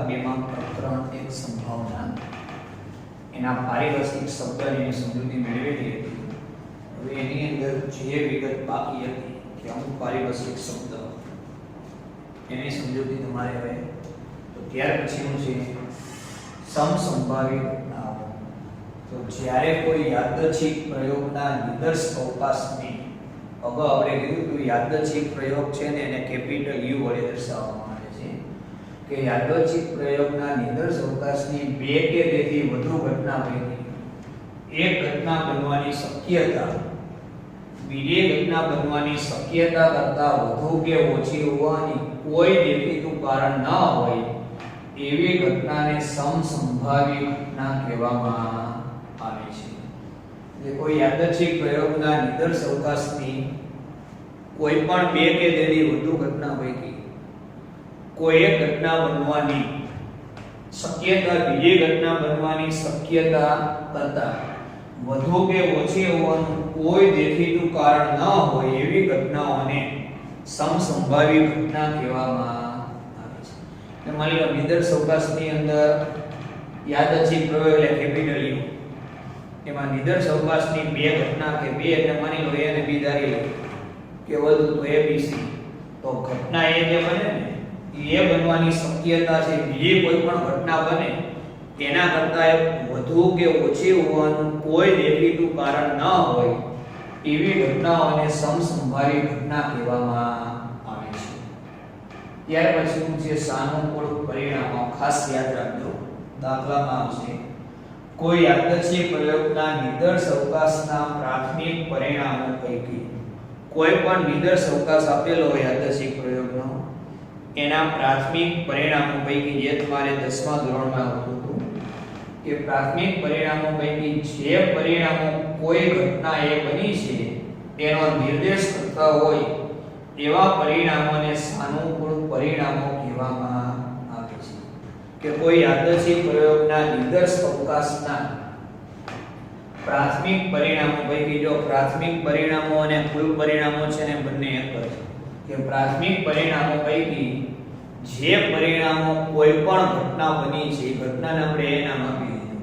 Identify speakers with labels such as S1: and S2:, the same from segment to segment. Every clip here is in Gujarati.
S1: ભાગ 2 માં પ્રકરણ 1 સંભાવના એના પારિભાષિક શબ્દની સમજૂતી મેળવેલી હતી. હવે એની અંદર જે વિગત બાકી હતી કે અમુક પારિભાષિક શબ્દ એની સમજૂતી તમારે હવે તો ત્યાર પછીનું છે સમસંભાવી ઘટનાઓ. તો જ્યારે કોઈ યાદચ્છિક પ્રયોગના નિદર્શ અવકાશની અગાઉ આપણે કીધું કે યાદચ્છિક પ્રયોગ છે ને એને કેપિટલ યુ વડે દર્શાવવામાં આવે છે કે યાદચ્છિક પ્રયોગના નિદર્શ અવકાશની બે કે તેથી વધુ ઘટના પૈકી એક ઘટના બનવાની શક્યતા બીજી ઘટના બનવાની શક્યતા કરતાં વધુ કે ઓછી હોવાની કોઈ દેખીતું કારણ ન હોય એવી ઘટનાને સમસંભાવી ઘટના કહેવામાં આવે છે. એટલે કોઈ યાદચ્છિક પ્રયોગના નિદર્શ અવકાશની કોઈ પણ બે કે તેથી વધુ ઘટના પૈકી કોઈ એક ઘટના બનવાની શક્યતા બીજી ઘટના બનવાની શક્યતા કરતાં વધુ કે ઓછી હોવાનું કોઈ દેખીતું કારણ ન હોય એવી ઘટનાઓને સમસંભાવી ઘટના કહેવામાં આવે છે. એટલે માની લો નિદર્શ અવકાશની અંદર યાદચ્છિક પ્રયોગ એટલે કેપિટલ યુ એમાં નિદર્શ અવકાશની બે ઘટના કે બે એટલે માની લો a અને b ધારી લો કે વધુ તો abc તો ઘટના એ જે બને ને એ બનવાની શક્યતા છે બીજી કોઈ પણ ઘટના બને તેના કરતાં વધુ કે ઓછી હોવાનું કોઈ દેખીતું કારણ ન હોય એવી ઘટનાઓને સમસંભાવી ઘટના કહેવામાં આવે છે. ત્યાર પછીનું છે સાનુકૂળ પરિણામો. ખાસ યાદ રાખજો દાખલામાં આવશે કોઈ યાદચ્છિક પ્રયોગના નિદર્શ અવકાશના પ્રાથમિક પરિણામો પૈકી કોઈ પણ નિદર્શ અવકાશ આપેલો હોય યાદચ્છિક પ્રયોગનો એના પ્રાથમિક પરિણામો પૈકી જે તમારે 10મા ધોરણમાં આવતું હતું કે પ્રાથમિક પરિણામો પૈકી જે પરિણામો કોઈ ઘટના એ બની છે તેનો નિર્દેશ કરતા હોય એવા પરિણામોને સાનુકૂળ પરિણામો કહેવામાં આવે છે. કે કોઈ યાદચ્છિક પ્રયોગના નિદર્શ અવકાશના પ્રાથમિક પરિણામો પૈકી જો પ્રાથમિક પરિણામો અને કુલ પરિણામો છે ને બંને એક જ કે પ્રાથમિક પરિણામો પૈકી જે પરિણામો કોઈ પણ ઘટના બની છે ઘટનાને આપણે એ નામ આપી દીધું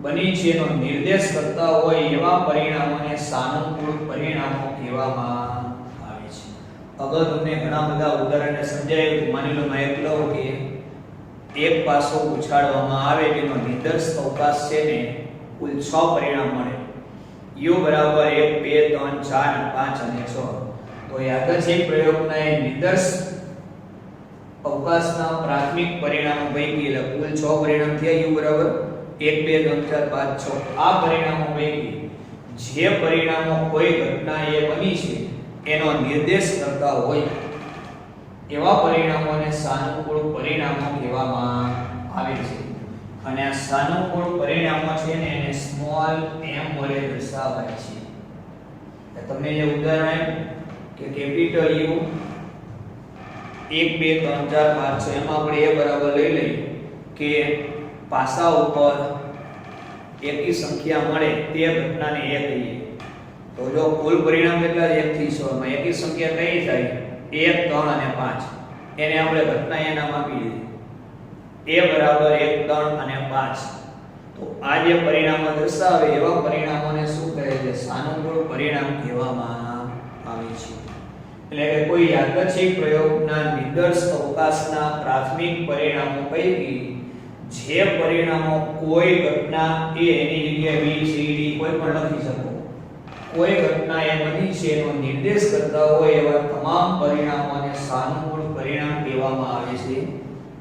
S1: બની છે એનો નિર્દેશ કરતા હોય એવા પરિણામોને સાનુકૂળ પરિણામો કહેવામાં આવે છે. અગર તમને ઘણા બધા ઉદાહરણને સમજાયું માની લો મેં એકલો કે એક પાસો ઉછાળવામાં આવે તેનો નિદર્શ અવકાશ છે ને કુલ 6 પરિણામ મળે u બરાબર 1 2 3 4 5 અને 6 તો યાદચ્છિક પ્રયોગના એ નિદર્શ અવકાશના પ્રાથમિક પરિણામો પૈકી એટલે કુલ 6 પરિણામ થયા u બરાબર 1 2 3 4 5 6 આ પરિણામો પૈકી જે પરિણામો કોઈ ઘટના એ બની છે એનો નિર્દેશ કરતા હોય એવા પરિણામોને સાનુકૂળ પરિણામો કહેવામાં આવે છે. અને આ સાનુકૂળ પરિણામો છે ને એને સ્મોલ m વડે દર્શાવાય છે. તમને જે ઉદાહરણ આપ્યું કે કેપિટલ U 1 2 3 4 5 6 એમાં આપણે a બરાબર લઈ લઈએ કે પાસા ઉપર એકી સંખ્યા મળે તે ઘટનાને a કહીએ. તો જો કુલ પરિણામ કેટલા 1 થી 6 માં એકી સંખ્યા કઈ થાય 1 3 અને 5 એને આપણે ઘટના એ નામ આપી દીધું a બરાબર 1 3 અને 5. તો આ જે પરિણામો દર્શાવે એવા પરિણામોને શું કહે છે સાનુકૂળ પરિણામ કહેવામાં આવે છે. એટલે કે કોઈ યાદચ્છિક પ્રયોગના નિદર્શ અવકાશના પ્રાથમિક પરિણામો પૈકી જે પરિણામો કોઈ ઘટના એ એની જગ્યાએ b c d કોઈ પણ લખી શકો કોઈ ઘટના એ બની છે એનો નિર્દેશ કરતા હોય એવા તમામ પરિણામોને સાનુકૂળ પરિણામ કહેવામાં આવે છે.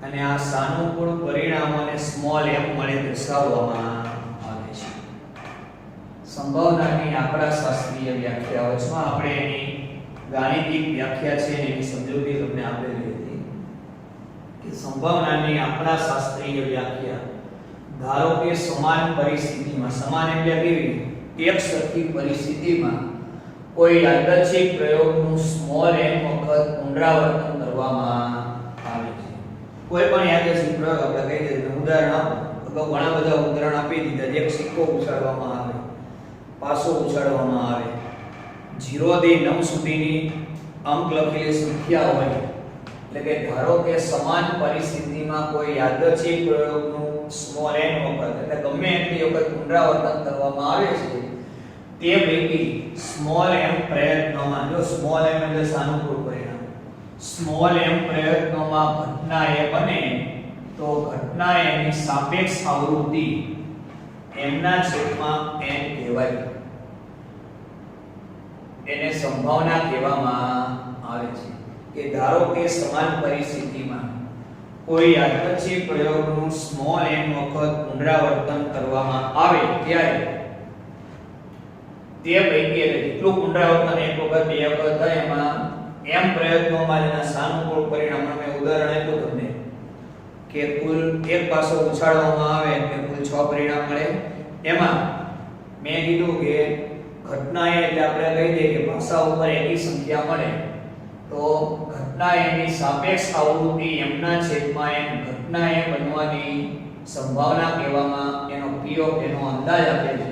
S1: અને આ સાનુકૂળ પરિણામોને સ્મોલ m વડે દર્શાવવામાં આવે છે. સંભાવનાની આંકડાશાસ્ત્રીય વ્યાખ્યા વચમાં આપણે એની ગાણિતિક વ્યાખ્યા છે એની સમજૂતી તમને આપેલી હતી કે સંભાવનાની આંકડાશાસ્ત્રીય વ્યાખ્યા ધારો કે સમાન પરિસ્થિતિમાં સમાન એટલે કેવી એક સરખી પરિસ્થિતિમાં કોઈ યાદચ્છિક પ્રયોગનું સ્મોલ m વખત પુનરાવર્તન કરવામાં આવે છે. કોઈ પણ યાદચ્છિક પ્રયોગ આપણે કહી દઈએ ઉદાહરણ આપો તો ઘણા બધા ઉદાહરણ આપી દીધા. એક સિક્કો ઉછાળવામાં આવે પાસો ઉછાળવામાં આવે 0 થી 9 સુધીની અંક લખેલી સંખ્યા હોય એટલે કે ધારો કે સમાન પરિસ્થિતિમાં કોઈ યાદચ્છિક પ્રયોગનું સ્મોલ n વખત એટલે ગમે એટલી વખત પુનરાવર્તન કરવામાં આવે છે તે પૈકી સ્મોલ m પ્રયત્નોમાં, જો સ્મોલ m એટલે સાનુકૂળ પરિણામ, સ્મોલ m પ્રયત્નોમાં ઘટના એ બને તો ઘટના એની સાપેક્ષ આવૃત્તિ m ના છેદમાં n કહેવાય. એને સંભાવના કહેવામાં આવે છે કે ધારો કે સમાન પરિસ્થિતિમાં કોઈ યાદચ્છિક પ્રયોગનું સ્મોલ n વખત પુનરાવર્તન કરવામાં આવે ત્યારે તે પૈકી એટલે જેટલું પુનરાવર્તન એક વખત બે વખત થાય એમાં m પ્રયત્નોમાં જેના સાનુકૂળ પરિણામ, મેં ઉદાહરણ આપ્યું તમને કે કુલ એક પાસો ઉછાળવામાં આવે એટલે કુલ 6 પરિણામ મળે. એમાં મેં કીધું કે ઘટના એટલે આપણે કહી દઈએ કે પાસા ઉપર એકી સંખ્યા મળે તો ઘટના એની સાપેક્ષ આવૃત્તિ m ના છેદમાં n ઘટના એ બનવાની સંભાવના કહેવામાં, એનો p ઓફ એનો અંદાજ આપે છે,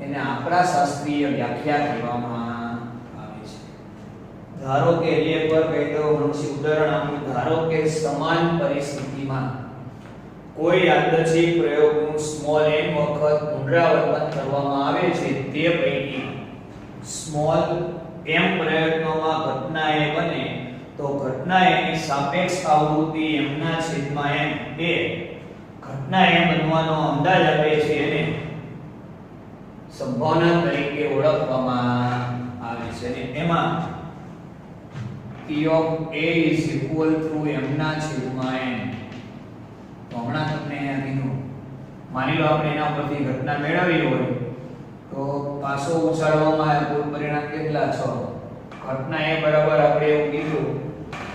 S1: એને આંકડાશાસ્ત્રીય વ્યાખ્યા કહેવામાં આવે છે. ધારો કે એક વાર કહી દઉં, મનસી ઉદાહરણ આપું. ધારો કે સમાન પરિસ્થિતિમાં કોઈ યાદચ્છિક પ્રયોગનું સ્મોલ n વખત પુનરાવર્તન કરવામાં આવે છે તે પૈકી સ્મોલ m પ્રયત્નોમાં ઘટના એ બને તો ઘટના એની સાપેક્ષ આવૃત્તિ m ના છેદમાં n એ ઘટના એ બનવાનો અંદાજ આપે છે, એને સંભાવના તરીકે ઓળખવામાં આવે છે. અને એમાં p of a is equal to m ના છેદમાં n. તો હમણાં તમને આ કીધું, માની લો આપણે એના પરથી ઘટના મેળવી હોય તો પાસો ઉછાળવામાં આવે કુલ પરિણામ કેટલા 6. ઘટના એ બરાબર આપણે એવું કીધું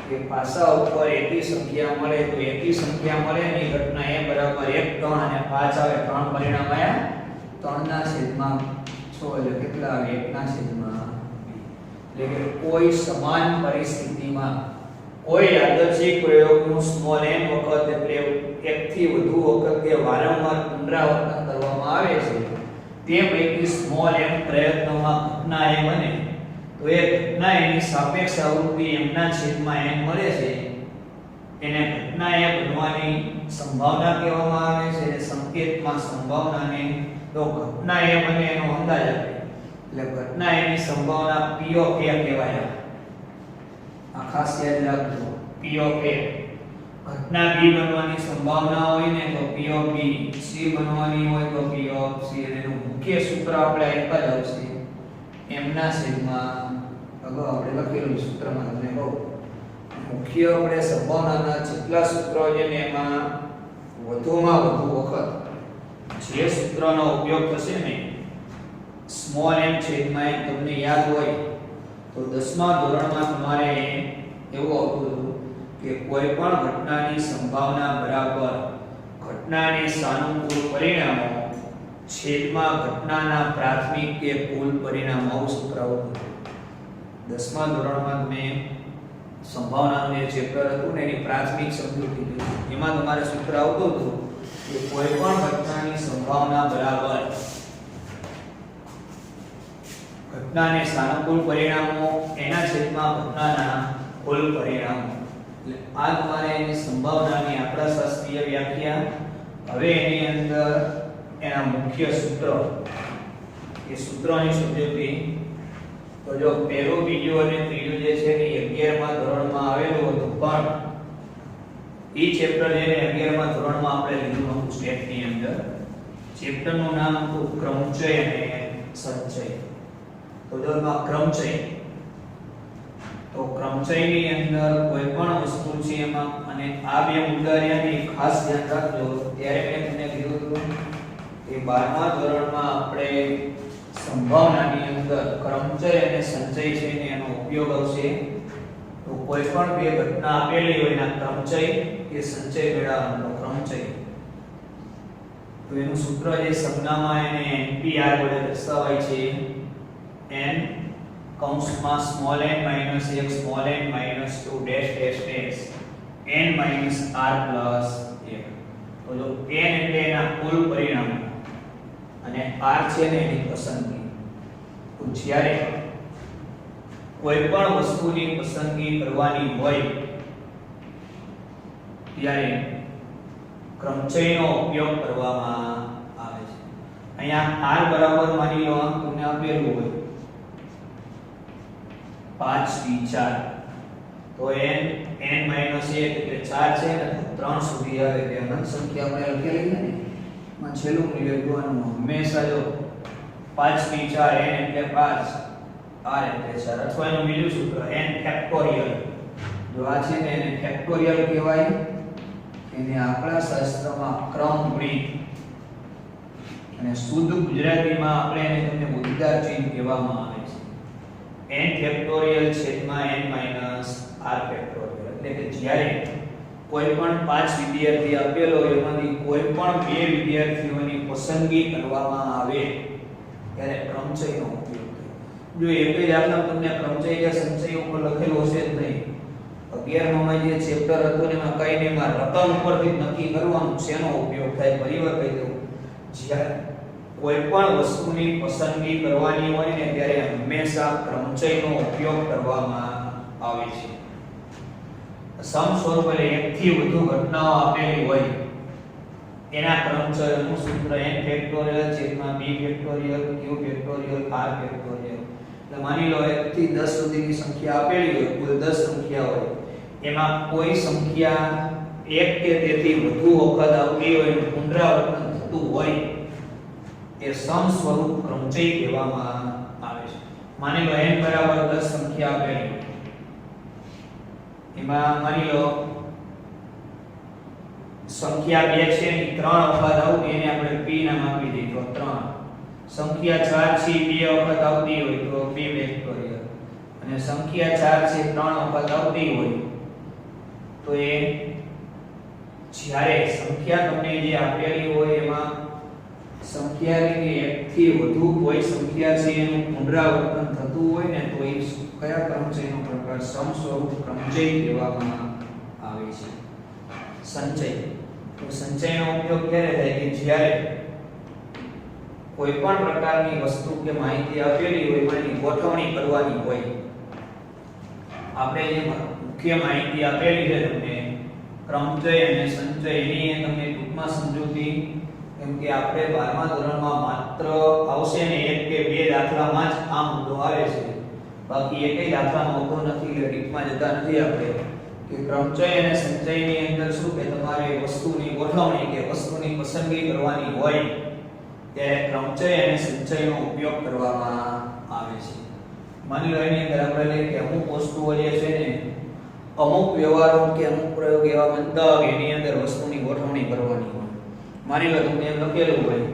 S1: કે પાસા ઉપર એકી સંખ્યા મળે તો એકી સંખ્યા મળે ની ઘટના એ બરાબર 1 3 અને 5 આવે, 3 પરિણામ આયા 3 ના છેદમાં 6 એટલે કેટલા આવે 1 ના છેદમાં 2. એટલે કે કોઈ સમાન પરિસ્થિતિમાં કોઈ યાદચ્છિક પ્રયોગનું સ્મોલ n વખત એટલે એક થી વધુ વખત કે વારંવાર પુનરાવર્તન કરવામાં આવે છે તે પૈકી સ્મોલ m પ્રયત્નોમાં ઘટના એ બને તો એ ઘટના એની સાપેક્ષ આવૃત્તિ m ના છેદમાં n મળે છે, એને ઘટના એ બનવાની સંભાવના કહેવામાં આવે છે. સંકેતમાં સંભાવનાને તો ઘટના એ બને એનો અંદાજ આપે એટલે ઘટના એની સંભાવના p of a કહેવાય. આ ખાસ યાદ રાખજો, p of a. ઘટના b બનવાની સંભાવના હોય ને તો p of b, c બનવાની હોય તો p of c. અને એનું મુખ્ય સૂત્ર આપણે એક જ આવશે m ના છેદમાં, અગાઉ આપણે લખેલું સૂત્રમાં તમને કહું, મુખ્ય આપણે સંભાવનાના જેટલા સૂત્રો છે ને એમાં વધુમાં વધુ વખત જે સૂત્રનો ઉપયોગ થશે ને સ્મોલ m છેદમાં n તમને યાદ હોય તો 10મા ધોરણમાં તમારે એવું આવતું હતું કે કોઈ પણ ઘટનાની સંભાવના બરાબર ઘટનાને સાનુકૂળ પરિણામો છેદમાં ઘટનાના પ્રાથમિક કે કુલ પરિણામો, આવું સૂત્ર આવતું. 10મા ધોરણમાં મેં સંભાવનાનું જે ચેપ્ટર હતું ને એની પ્રાથમિક સમજૂતી હતી, એમાં તમારે સૂત્ર આવતું હતું કે કોઈ પણ ઘટનાની સંભાવના બરાબર ઘટનાને સાનુકૂળ પરિણામો એના છેદમાં ઘટનાના કુલ પરિણામો. એટલે આ તમારે એની સંભાવનાની આંકડાશાસ્ત્રીય વ્યાખ્યા. હવે એની અંદર એના મુખ્ય સૂત્રો, એ સૂત્રોની સમજૂતી. તો જો પહેલું, બીજું અને ત્રીજું જે છે એ 11મા ધોરણમાં આવેલું હતું, પણ ઈ ચેપ્ટર જે 11મા ધોરણમાં આપણે લીધું હતું સ્ટેટની અંદર. ચેપ્ટરનું નામ હતું ક્રમચય અને સંચય. તો જો એમાં ક્રમચય, તો ક્રમચયની અંદર કોઈ પણ વસ્તુ છે એમાં, અને આ બે મુદ્દાની ખાસ ધ્યાન રાખજો. ત્યારે મેં તમને કીધું હતું કે 12મા ધોરણમાં આપણે સંભાવનાની અંદર ક્રમચય અને સંચય છે ને એનો ઉપયોગ આવશે. તો કોઈ પણ બે ઘટના આપેલી હોય એના ક્રમચય કે સંચય મેળવવાનો ક્રમચય. તો એનું સૂત્ર જે સંજ્ઞામાં એને NPR વડે દર્શાવાય છે, n કૌંસમાં small n minus 1 small n minus 2 dash dash dash n minus r plus 1. તો જો n એટલે એના કુલ પરિણામ અને r છે ને એની પસંદગી. તો જ્યારે કોઈ પણ વસ્તુની પસંદગી કરવાની હોય ત્યારે ક્રમચયનો ઉપયોગ કરવામાં આવે છે. અહીંયા r બરાબર માની લો તમને આપેલું હોય 5p4 તો n n - 1 એટલે 4 છે ને 3 સુધી આવે તે અનંત સંખ્યા આપણે લખેલી છે ને માં છેલ્લું મૂલ્ય જોવાનું હંમેશા જો 5p4 n એટલે 5 r એટલે 4 અથવા એનું બીજું સૂત્ર n ફેક્ટોરિયલ જો આ છે ને એને ફેક્ટોરિયલ કહેવાય. એને આપણા શાસ્ત્રમાં ક્રમ ગણિત અને શુદ્ધ ગુજરાતીમાં આપણે એને તમને મુદ્દા ચિહ્ન કહેવામાં આવે છે. n ફેક્ટોરિયલ છેદમાં n માઈનસ r ફેક્ટોરિયલ એટલે કે જ્યારે કોઈ પણ 5 વિદ્યાર્થી આપેલો એમાંથી કોઈ પણ 2 વિદ્યાર્થીઓની પસંદગી કરવામાં આવે ત્યારે ક્રમચયનો ઉપયોગ થાય. જો એક જ દાખલા તમને ક્રમચય કે સંચય ઉપર લખેલું હશે જ નહીં. 11 માં જે ચેપ્ટર હતું એમાં કઈ ને એમાં રકમ ઉપરથી નક્કી કરવાનું શેનો ઉપયોગ થાય પરિવાર કહી દઉં. જ્યારે કોઈ પણ વસ્તુની પસંદગી કરવાની હોય ને ત્યારે હંમેશા ક્રમચયનો ઉપયોગ કરવામાં આવે છે. સમ સ્વરૂપ એટલે એકથી વધુ ઘટનાઓ આપેલી હોય એના ક્રમચયનું સૂત્ર n ફેક્ટોરિયલ છેદમાં b factorial q factorial r factorial. એટલે માની લો 1 થી 10 સુધીની સંખ્યા આપેલી હોય, કુલ 10 સંખ્યા હોય, એમાં કોઈ સંખ્યા એક કે તેથી વધુ વખત આવતી હોય અને પુનરાવર્તન થતું હોય એ સમ સ્વરૂપ ક્રમચય કહેવામાં આવે છે. માની લો n બરાબર 10 સંખ્યા આપેલી હોય, એમાં માની લો સંખ્યા 2 છે એની 3 વખત આવતી એને આપણે p નામ આપી દઈએ તો 3. સંખ્યા 4 છે 2 વખત આવતી હોય તો 2 ફેક્ટોરિયલ અને સંખ્યા 4 છે 3 વખત આવતી હોય તો એ જ્યારે સંખ્યા તમને જે આપેલી હોય એમાં સંખ્યાની એકથી વધુ કોઈ સંખ્યા છે એનું પુનરાવર્તન થતું હોય ને તો એ કયા ક્રમચયનો પ્રકાર સમસ્વરૂપ ક્રમચય કહેવામાં આવે છે. સંચય તો સંચયનો ઉપયોગ ક્યારે થાય કે જ્યારે કોઈ પણ પ્રકારની વસ્તુ કે માહિતી આપેલી હોય એની ગોઠવણી કરવાની હોય. આપણે જે મુખ્ય માહિતી આપેલી છે તમને ક્રમચય અને સંચય એની તમને ટૂંકમાં સમજૂતી કેમ કે આપણે 12મા ધોરણમાં માત્ર આવશે ને એક કે બે દાખલામાં જ આ મુદ્દો આવે છે. બાકી એકેય દાખલામાં હોતો નથી એટલે ડીપમાં જતા નથી આપણે કે ક્રમચય અને સંચયની અંદર શું કે તમારે વસ્તુની ગોઠવણી કે વસ્તુની પસંદગી કરવાની હોય ત્યારે ક્રમચય અને સંચયનો ઉપયોગ કરવામાં આવે છે. માની લો એની અંદર આપણે લઈએ કે અમુક વસ્તુઓ જે છે ને અમુક વ્યવહારો કે અમુક પ્રયોગ એવા બનતા હોય એની અંદર વસ્તુની ગોઠવણી કરવાની હોય. માની લો તમને એમ લખેલું હોય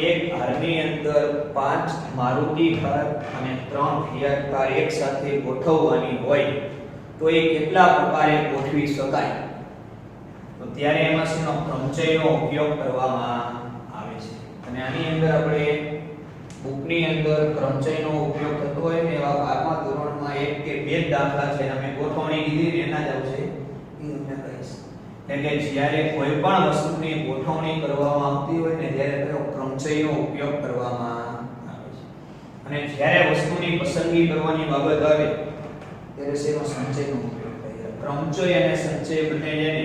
S1: એક હારની અંદર 5 મારુતિ કાર અને 3 ફિયાટ કાર એક સાથે ગોઠવવાની હોય તો એ કેટલા પ્રકારે ગોઠવી શકાય તો ત્યારે એમાં શેનો ક્રમચયનો ઉપયોગ કરવામાં આવે છે. અને આની અંદર આપણે બુકની અંદર ક્રમચયનો ઉપયોગ થતો હોય ને એવા 12મા ધોરણમાં એક કે બે દાખલા છે અમે ગોઠવણી કીધી એના જ આવશે એ તમને કહીશ. એટલે કે જ્યારે કોઈ પણ વસ્તુની ગોઠવણી કરવામાં આવતી હોય ને ત્યારે કયો ક્રમચયનો ઉપયોગ કરવામાં આવે છે. અને જ્યારે વસ્તુની પસંદગી કરવાની બાબત આવે ત્યારે શેનો સંચયનો ઉપયોગ થાય. ક્રમચય અને સંચય બંને જેને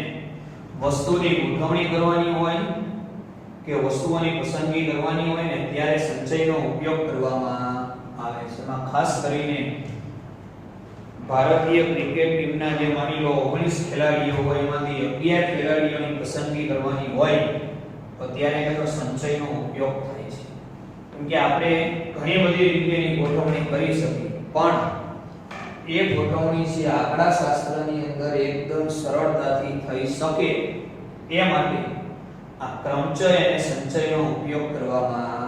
S1: વસ્તુની ગોઠવણી કરવાની હોય કે વસ્તુઓની પસંદગી કરવાની હોય ને ત્યારે સંચયનો ઉપયોગ કરવામાં આવે છે. એમાં ખાસ કરીને ભારતીય ક્રિકેટ ટીમના જે માની લો 19 ખેલાડીઓ હોય એમાંથી 11 ખેલાડીઓની પસંદગી કરવાની હોય તો ત્યારે કયો સંચયનો ઉપયોગ થાય છે. કેમ કે આપણે ઘણી બધી રીતેની ગોઠવણી કરી શકીએ પણ એ ગોઠવણી છે આંકડા શાસ્ત્રની અંદર એકદમ સરળતાથી થઈ શકે એ માટે આ ક્રમચય અને સંચયનો ઉપયોગ કરવામાં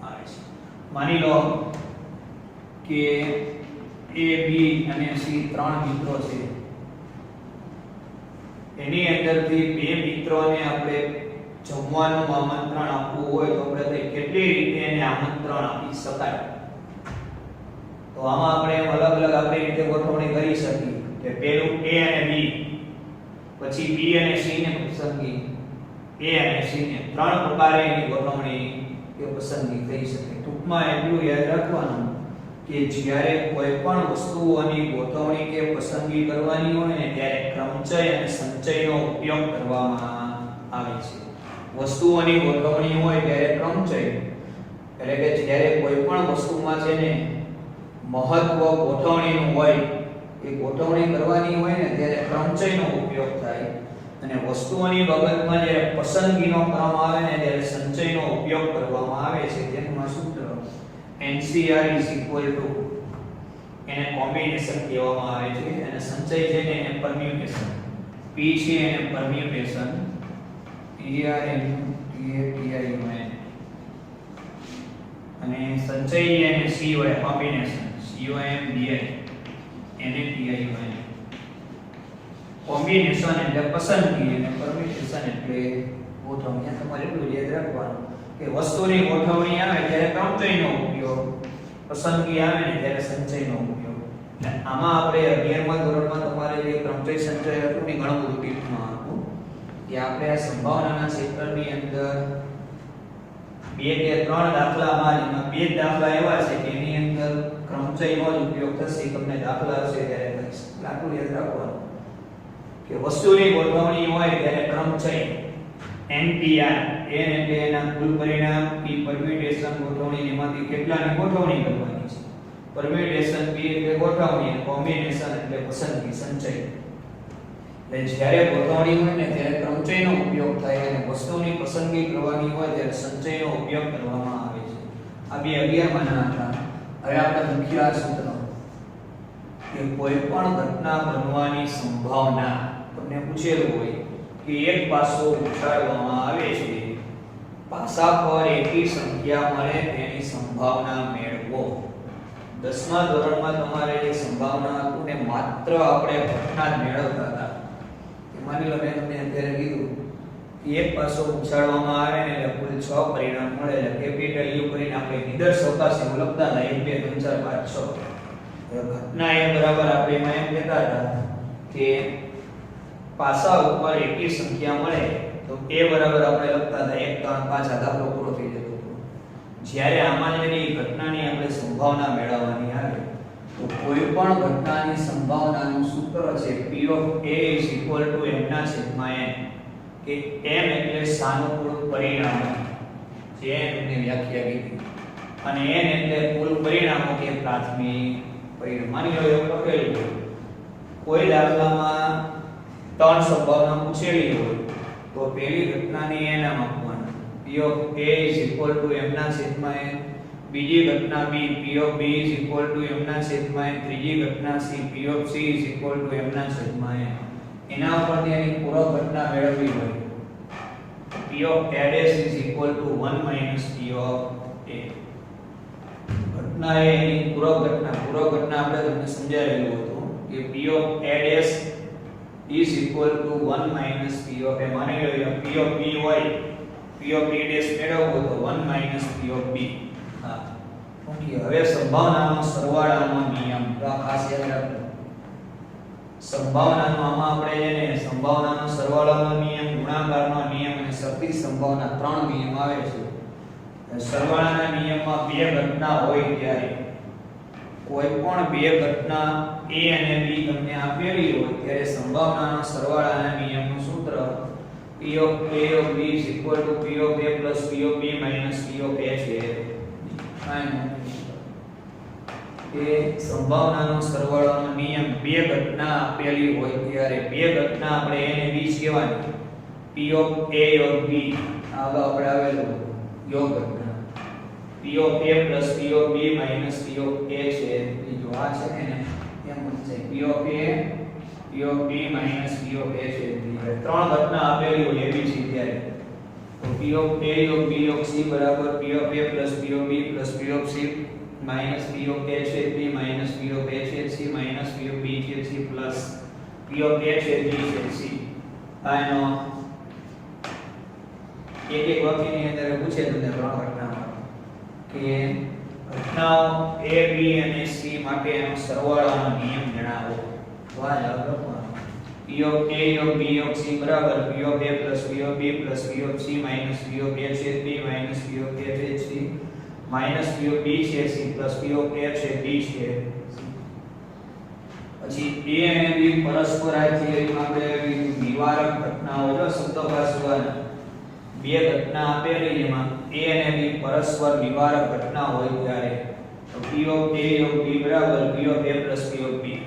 S1: આવે છે. માની લો કે A B અને C ત્રણ મિત્રો છે એની અંદરથી બે મિત્રોને આપણે જમવાનું આમંત્રણ આપવું હોય તો આપણે કેટલી રીતે એને આમંત્રણ આપી શકાય તો આમાં આપણે અલગ અલગ આપણી રીતે ગોઠવણી કરી શકીએ કે પહેલું A અને B પછી B અને C ને પસંદગી A અને C ને ત્રણ પ્રકારે એની ગોઠવણી કે પસંદગી થઈ શકે. ટૂંકમાં એટલું યાદ રાખવાનું કે કે જ્યારે કોઈ પણ વસ્તુઓની ગોઠવણી કે પસંદગી કરવાની હોય ને ત્યારે ક્રમચય અને સંચયનો ઉપયોગ કરવામાં આવે છે. વસ્તુઓની ગોઠવણી હોય ત્યારે ક્રમચય એટલે કે જ્યારે કોઈ પણ વસ્તુમાં છે ને મહત્વ ગોઠવણીનું હોય, એ ગોઠવણી કરવાની હોય ને ત્યારે ક્રમચયનો ઉપયોગ થાય, અને વસ્તુઓની બાબતમાં જ્યારે પસંદગીનો ક્રમ આવે ને ત્યારે સંચયનો ઉપયોગ કરવામાં આવે છે. જેનું સૂત્ર NCR એને કોમ્બિનેશન કહેવામાં આવે છે, અને સંચય છે ને એને પરમ્યુટેશન, P છે એને પરમ્યુટેશન, PRMUTATION, અને સંચય એને C હોય કોમ્બિનેશન, COMBI એને TION. કોમ્બિનેશન એટલે પસંદગી અને પરમ્યુટેશન એટલે ગોઠવણી. તમારે એટલું યાદ રાખવાનું કે વસ્તુની ગોઠવણી આવે ત્યારે ક્રમચયનો ઉપયોગ, પસંદગી આવે ને ત્યારે સંચયનો ઉપયોગ. એટલે આમાં આપણે 11મા ધોરણમાં તમારે જે ક્રમચય સંચય હતું ને ઘણું બધું ટીપમાં હતું કે આપણે આ સંભાવનાના ક્ષેત્રની અંદર 2 કે 3 દાખલામાં એમાં 2 દાખલા એવા છે કે એની અંદર ક્રમચયનો જ ઉપયોગ થશે. તમને દાખલા હશે ત્યારે કહીશ. આટલું યાદ રાખવાનું કે વસ્તુની ગોઠવણી હોય ત્યારે ક્રમચય NPR n એટલે એના કુલ પરિણામ, p પરમ્યુટેશન ગોઠવણી, એમાંથી કેટલાની ગોઠવણી કરવાની છે. પરમ્યુટેશન p એટલે ગોઠવણી, અને કોમ્બિનેશન એટલે પસંદગી સંચય. એટલે જ્યારે ગોઠવણી હોય ને ત્યારે ક્રમચયનો ઉપયોગ થાય, અને વસ્તુની પસંદગી કરવાની હોય ત્યારે સંચયનો ઉપયોગ કરવામાં આવે છે. આ બે 11મા ના હતા. હવે આપણે મુખ્ય સૂત્ર કે કોઈ પણ ઘટના બનવાની સંભાવના તમને પૂછેલું હોય કે એક પાસો ઉછાળવામાં આવે છે, પાસા પર એકી સંખ્યા મળે તેની સંભાવના મેળવો. 10મા ધોરણમાં તમારે જે સંભાવના હતું ને માત્ર આપણે ઘટના જ મેળવતા હતા. માની લો મેં તમને અત્યારે કીધું કે એક પાસો ઉછાળવામાં આવે ને એટલે કુલ 6 પરિણામ મળે, એટલે કેપિટલ U કરીને આપણે નિદર્શ અવકાશ એવું લખતા હતા 1 2 3 4 5 6. ઘટના એ બરાબર આપણે એમાં એમ કહેતા હતા કે પાસા ઉપર એકી સંખ્યા મળે તો એ બરાબર આપણે લખતા હતા 1 3 5. આ દાખલો પૂરો થઈ જતો હતો. જ્યારે આમાં જેની ઘટનાની આપણે સંભાવના મેળવવાની આવે તો કોઈ પણ ઘટનાની સંભાવનાનું સૂત્ર છે P of A = m ના છેદમાં n, કે m એટલે સાનુકૂળ પરિણામો, જે એમને વ્યાખ્યા કીધી, અને n એટલે કુલ પરિણામો કે પ્રાથમિક પરિણામ. માની લો એવું લખેલું હોય કોઈ દાખલામાં 3 સંભાવના પૂછેલી હોય તો પહેલી ઘટનાની n નામ આપવાનું, P of A = m ના છેદમાં n, બીજી ઘટના B P of B = m ના છેદમાં n, ત્રીજી ઘટના C P of C = m ના છેદમાં n. એના ઉપરથી એની પૂરક ઘટના મેળવવી હોય P of A' = 1 - P of A. ઘટના એ એની પૂરક ઘટના આપણે તમને સમજાવેલું હતું કે P of A' is equal to 1 minus P of A. માની લો P of B હોય, P of B' મેળવવો તો 1 minus P of B. હા ઓકે. હવે સંભાવનાનો સરવાળાનો નિયમ ખાસ યાદ રાખો. સંભાવનાનો આમાં આપણે જેને સંભાવનાનો સરવાળાનો નિયમ, ગુણાકારનો નિયમ અને શરતી સંભાવના 3 નિયમ આવે છે. સરવાળાના નિયમમાં 2 ઘટના હોય ત્યારે કોઈ પણ 2 ઘટના A અને B તમને આપેલી હોય ત્યારે સંભાવનાના સરવાળાના નિયમનું સૂત્ર P of A of B = P of A plus P of B minus P of A છે. એ સંભાવનાનો સરવાળાનો નિયમ 2 ઘટના આપેલી હોય ત્યારે 2 ઘટના આપણે A અને B કહેવાની. P of A of B આગળ આપણે આવેલું યોગ ઘટના, P of A plus P of B minus P of A છે. બીજો આ છે ને એમ છે P of A P of B minus P of A છે. 3 ઘટના આપેલી હોય એવી છે ત્યારે તો P of A of B of C બરાબર P of A plus P of B plus P of C minus P of A છે B minus P of A છે C minus P of B છે C plus P of A છે B છે C. આનો એક વાક્યની અંદર પૂછે તમને 3 ઘટનાઓ કે ઘટનાઓ A B અને C માટેનો સરવાળાનો નિયમ જણાવો. વાહ લખવાનું P of A of B of C બરાબર P of A plus P of B plus P of C minus P of A છે B minus P of A છે C minus p of b છે c plus p of a છે d છે પછી a અને b પરસ્પર આ થિયરીમાં આપણે નિવારક ઘટનાઓ જો શબ્દ ભાષવાના બે ઘટના આપેલી એમાં a અને b પરસ્પર નિવારક ઘટના હોય ત્યારે તો p of a of b બરાબર p of a plus p of b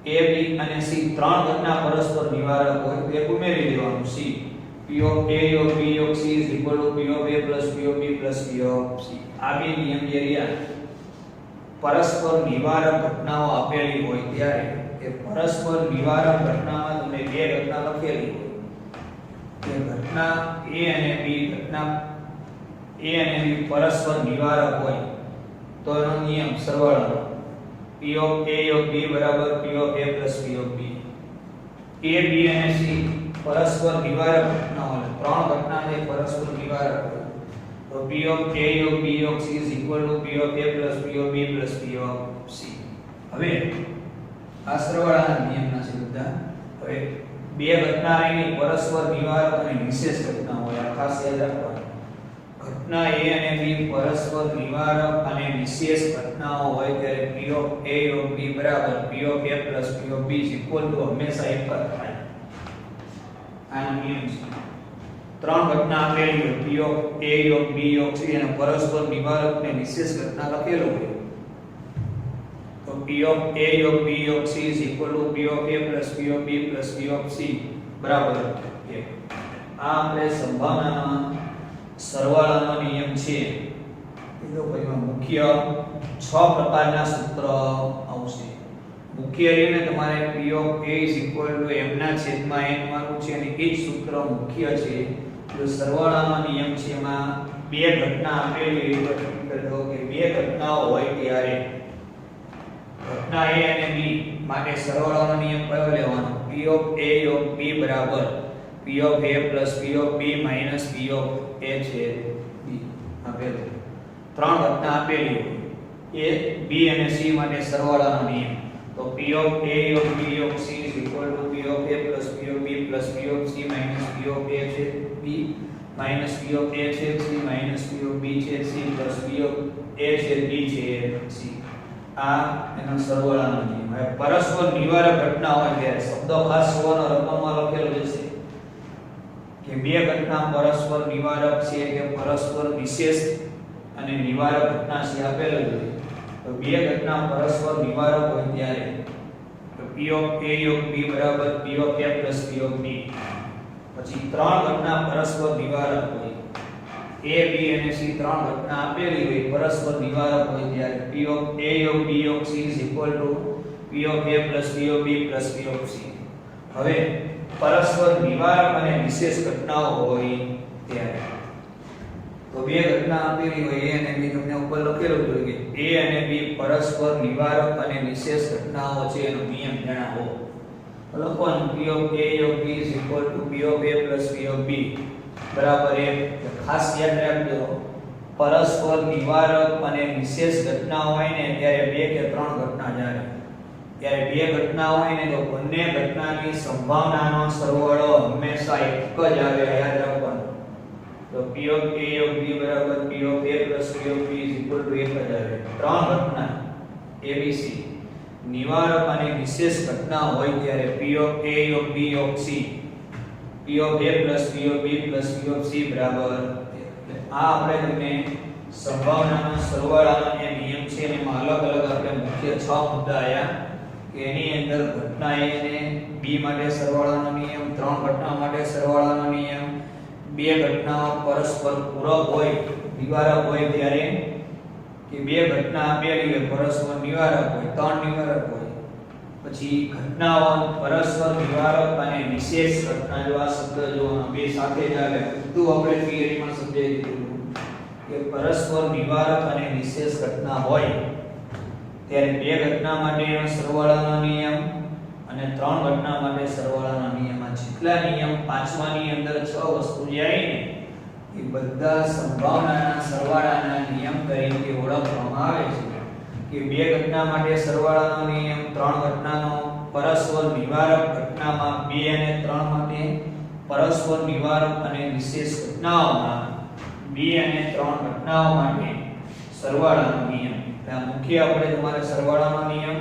S1: a b અને c ત્રણ ઘટના પરસ્પર નિવારક હોય તો એક ઉમેરી દેવાનું c p of a of b of c is equal to p of a plus p of b plus p of c આ બે નિયમ જે રહ્યા પરસ્પર નિવારક ઘટનાઓ આપેલી હોય ત્યારે કે પરસ્પર નિવારક ઘટનામાં તમને બે ઘટના લખેલી હોય કે ઘટના a અને b ઘટના a અને b પરસ્પર નિવારક હોય તો એનો નિયમ સરવાળાનો p of a of b બરાબર p of a plus p of b a b અને c પરસ્પર નિવારક ઘટનાઓ ત્રણ ઘટના જે પરસ્પર નિવારક હોય તો p of a of b of c is equal to p of a plus p of b plus p of c હવે આ સરવાળાના નિયમના છે બધા હવે બે ઘટના એની પરસ્પર નિવારક અને વિશેષ ઘટના હોય આ ખાસ યાદ રાખવાનું ઘટના a અને b પરસ્પર નિવારક અને વિશેષ ઘટનાઓ હોય ત્યારે p of a of b બરાબર p of a plus p of b is equal to હંમેશા એક જ થાય આ નિયમ છે ત્રણ ઘટના આપેલી હોય p of a of b of c અને પરસ્પર નિવારક ને વિશેષ ઘટના લખેલો હોય તો p of a of b of c is equal to p of a plus p of b plus p of c બરાબર 1 આ આપણે સંભાવનામાં સરવાળાનો નિયમ છે એ લોકોમાં મુખ્ય 6 પ્રકારના સૂત્ર આવશે મુખ્ય એને તમારે p of a is equal to m ના છેદમાં n માનવું છે અને એ જ સૂત્ર મુખ્ય છે જો સરવાળાનો નિયમ છે એમાં બે ઘટના આપેલી હોય તો કે બે ઘટનાઓ હોય ત્યારે ઘટના a અને b માટે સરવાળાનો નિયમ કયો લેવાનો p of a of b બરાબર p of a plus p of b minus p of a છે b આપેલું ત્રણ ઘટના આપેલી હોય a b અને c માટે સરવાળાનો નિયમ તો p of a of b of c is equal to p of a plus p of b plus p of c minus p of a છે b minus p of a છે c minus p of b છે c plus p of a છે d છે c આ એનો સરવાળાનો નિયમ હવે પરસ્પર નિવારક ઘટના હોય ત્યારે શબ્દ ખાસ હોવાનો રકમમાં લખેલો છે કે બે ઘટના પરસ્પર નિવારક છે કે પરસ્પર વિશેષ અને નિવારક ઘટના છે આપેલું છે તો બે ઘટના પરસ્પર નિવારક હોય ત્યારે તો p of a of b બરાબર p of a plus p of b પછી ત્રણ ઘટના પરસ્પર નિવારક હોય a b અને c ત્રણ ઘટના આપેલી હોય પરસ્પર નિવારક હોય ત્યારે p of a of b of c is equal to p of a plus p of b plus p of c હવે પરસ્પર નિવારક અને વિશેષ ઘટનાઓ હોય ત્યારે તો બે ઘટના આપેલી હોય a અને b તમને ઉપર લખેલું છે કે a અને b પરસ્પર નિવારક અને વિશેષ ઘટનાઓ છે એનો નિયમ જણાવો લખવાનું p of a of b is equal to p of a plus p of b બરાબર 1 ખાસ યાદ રાખજો પરસ્પર નિવારક અને વિશેષ ઘટના હોય ને ત્યારે બે કે ત્રણ ઘટના જ્યારે બે ઘટના હોય ને તો બંને ઘટનાની સંભાવનાનો સરવાળો હંમેશા એક જ આવે યાદ રાખવાનું તો p of a of b બરાબર p of a plus p of b is equal to 1 જ આવે ત્રણ ઘટના abc નિવારક અને વિશેષ ઘટના હોય ત્યારે p of a of b of c p of a plus p of b plus p of c બરાબર આ આપણે તમને સંભાવનાના સરવાળાનો જે નિયમ છે એમાં અલગ અલગ આપણે મુખ્ય 6 મુદ્દા આયા કે એની અંદર ઘટના a અને b માટે સરવાળાનો નિયમ ત્રણ ઘટના માટે સરવાળાનો નિયમ બે ઘટનાઓ પરસ્પર પૂરક હોય નિવારક હોય ત્યારે કે બે ઘટના આપેલી હોય પરસ્પર નિવારક હોય ત્રણ નિવારક હોય પછી ઘટનાઓ પરસ્પર નિવારક અને વિશેષ ઘટના જો આ શબ્દ જોવાનો બે સાથે જ આવે બધું આપણે થિયરીમાં સમજાવી દીધું કે પરસ્પર નિવારક અને વિશેષ ઘટના હોય ત્યારે બે ઘટના માટેનો સરવાળાનો નિયમ અને ત્રણ ઘટના માટે સરવાળાનો નિયમ આ જેટલા નિયમ પાંચમાની અંદર 6 વસ્તુ જાય ને એ બધા સંભાવનાના સરવાળાના નિયમ તરીકે ઓળખવામાં આવે છે કે બે ઘટના માટે સરવાળાનો નિયમ ત્રણ ઘટનાનો પરસ્પર નિવારક ઘટનામાં બે અને ત્રણ માટે પરસ્પર નિવારક અને વિશેષ ઘટનાઓમાં બે અને ત્રણ ઘટનાઓ માટે સરવાળાનો નિયમ. એટલે આ મુખ્ય આપણે તમારે સરવાળાનો નિયમ,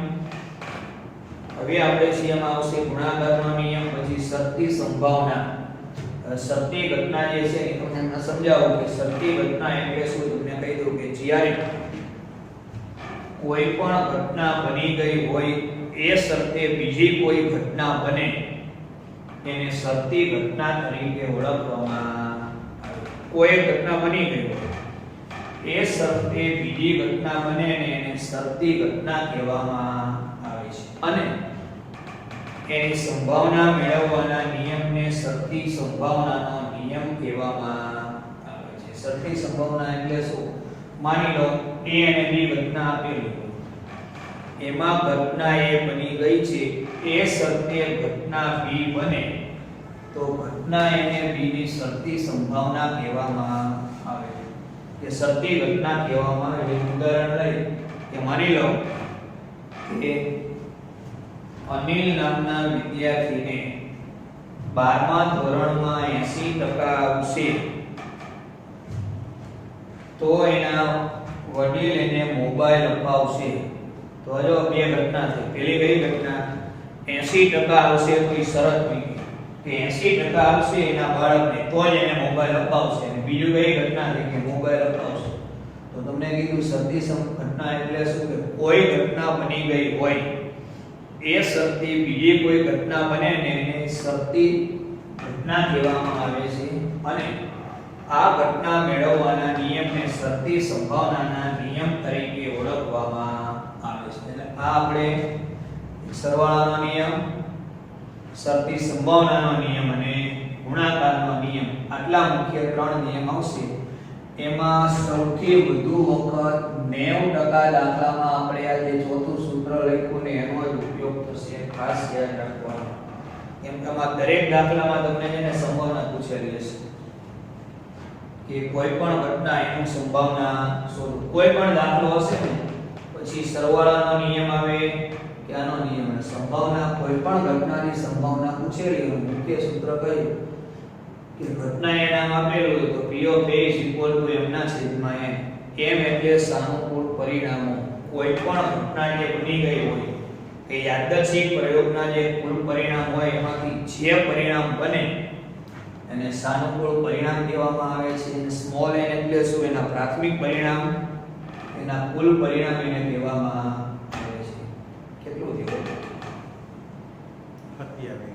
S1: હવે આપણે છીએ એમાં આવશે ગુણાકારનો નિયમ, પછી શરતી સંભાવના. શરતી ઘટના જે છે એ તમને હમણાં સમજાવું કે શરતી ઘટના એટલે શું. તમને કહી દઉં કે જ્યારે કોઈ પણ ઘટના બની ગઈ હોય એ શરતે બીજી કોઈ ઘટના બને એને શરતી ઘટના તરીકે ઓળખવામાં આવે. કોઈ ઘટના બની ગઈ હોય એ શરતે બીજી ઘટના બને ને એને શરતી ઘટના કહેવામાં આવે છે. અને એની સંભાવના મેળવવાના નિયમને શરતી સંભાવનાનો નિયમ કહેવામાં આવે છે. શરતી સંભાવના એટલે શું? માની લો A અને B ઘટના આપેલી હોય, એમાં ઘટના A બની ગઈ છે, એ શરતે ઘટના B બને તો ઘટના A અને B ની શરતી સંભાવના કહેવામાં આવે છે. કે શરતી ઘટના કહેવામાં આવે. ઉદાહરણ લઈ કે માની લો કે અનિલ નામના વિદ્યાર્થીને 12મા ધોરણમાં 80% આવશે તો એના વડીલ એને મોબાઈલ અપાવશે. તો જો બે ઘટના છે. પહેલી કઈ ઘટના? 80% આવશે તો એ શરત મૂકી કે 80% આવશે એના બાળકને તો જ એને મોબાઈલ અપાવશે. અને બીજું કઈ ઘટના છે કે મોબાઈલ અપાવશે. તો તમને કીધું શરતી ઘટના એટલે શું કે કોઈ ઘટના બની ગઈ હોય એ શરતે બીજી કોઈ ઘટના બને ને એને શરતી ઘટના કહેવામાં આવે છે. અને આ ઘટના મેળવવાના નિયમને શરતી સંભાવનાના નિયમ તરીકે ઓળખવામાં આવે છે. એટલે આ આપણે સરવાળાનો નિયમ, શરતી સંભાવનાનો નિયમ અને ગુણાકારનો નિયમ, આટલા મુખ્ય 3 નિયમ આવશે. એમાં સૌથી વધુ વખત 90% દાખલામાં આપણે આ જે ચોથું સૂત્ર લખ્યું ને એનો જ ઉપયોગ થશે. ખાસ યાદ રાખવાનું. કેમ કે આમાં દરેક દાખલામાં તમને જેને સંભાવના પૂછેલી હશે કે કોઈ પણ ઘટના એનું સંભાવના શોધો. કોઈ પણ દાખલો હશે ને પછી સરવાળાનો નિયમ આવે કે આનો નિયમ આવે. સંભાવના કોઈ પણ ઘટનાની સંભાવના પૂછેલી હોય, મુખ્ય સૂત્ર કયું કે ઘટના એ નામ આપેલું હોય તો P of A = m ના છેદમાં n. m એટલે સાનુકૂળ પરિણામો. કોઈ પણ ઘટના જે બની ગઈ હોય કે યાદચ્છિક પ્રયોગના જે કુલ પરિણામ હોય એમાંથી જે પરિણામ બને એને સાનુકૂળ પરિણામ કહેવામાં આવે છે. સ્મોલ n એટલે શું? એના પ્રાથમિક પરિણામ, એના કુલ પરિણામ એને કહેવામાં આવે છે. કેટલું થયું? 27.